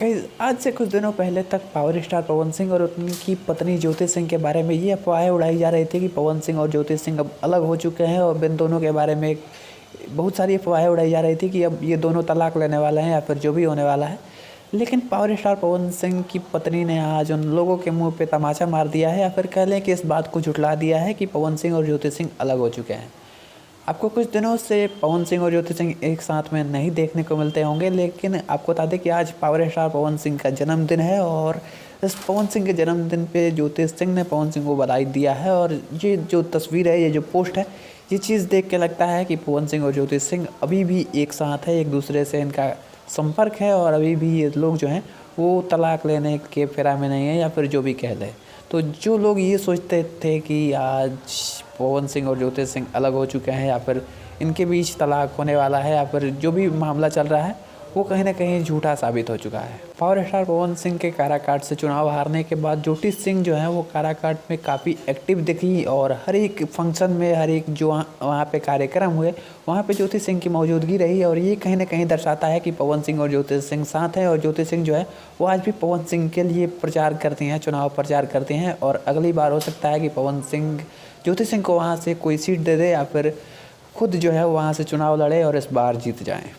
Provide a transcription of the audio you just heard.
Guys, आज से कुछ दिनों पहले तक पावर स्टार पवन सिंह और उनकी पत्नी ज्योति सिंह के बारे में ये अफवाहें उड़ाई जा रही थी कि पवन सिंह और ज्योति सिंह अब अलग हो चुके हैं और इन दोनों के बारे में बहुत सारी अफवाहें उड़ाई जा रही थी कि अब ये दोनों तलाक लेने वाले हैं या फिर जो भी होने वाला है। लेकिन पावर स्टार पवन सिंह की पत्नी ने आज उन लोगों के मुंह पे तमाचा मार दिया है या फिर कह लें कि इस बात को झुठला दिया है कि पवन सिंह और ज्योति सिंह अलग हो चुके हैं। आपको कुछ दिनों से पवन सिंह और ज्योति सिंह एक साथ में नहीं देखने को मिलते होंगे, लेकिन आपको बता दें कि आज पावर स्टार पवन सिंह का जन्मदिन है और इस पवन सिंह के जन्मदिन पे ज्योति सिंह ने पवन सिंह को बधाई दिया है। और ये जो तस्वीर है, ये जो पोस्ट है, ये चीज़ देख के लगता है कि पवन सिंह और ज्योति सिंह अभी भी एक साथ है, एक दूसरे से इनका संपर्क है और अभी भी ये लोग जो हैं वो तलाक लेने के फेरा में नहीं है या फिर जो भी कह लें। तो जो लोग ये सोचते थे कि आज पवन सिंह और ज्योति सिंह अलग हो चुके हैं या फिर इनके बीच तलाक होने वाला है या फिर जो भी मामला चल रहा है, वो कहीं ना कहीं झूठा साबित हो चुका है। पावर स्टार पवन सिंह के काराकाट से चुनाव हारने के बाद ज्योति सिंह जो है वो काराकाट में काफ़ी एक्टिव दिखी और हर एक फंक्शन में, हर एक जो वहाँ पे कार्यक्रम हुए, वहाँ पे ज्योति सिंह की मौजूदगी रही। और ये कहीं ना कहीं दर्शाता है कि पवन सिंह और ज्योति सिंह साथ हैं और ज्योति सिंह जो है वो आज भी पवन सिंह के लिए प्रचार करती हैं, चुनाव प्रचार करते हैं। और अगली बार हो सकता है कि पवन सिंह ज्योति सिंह को वहाँ से कोई सीट दे दे या फिर खुद जो है वहाँ से चुनाव लड़े और इस बार जीत जाएँ।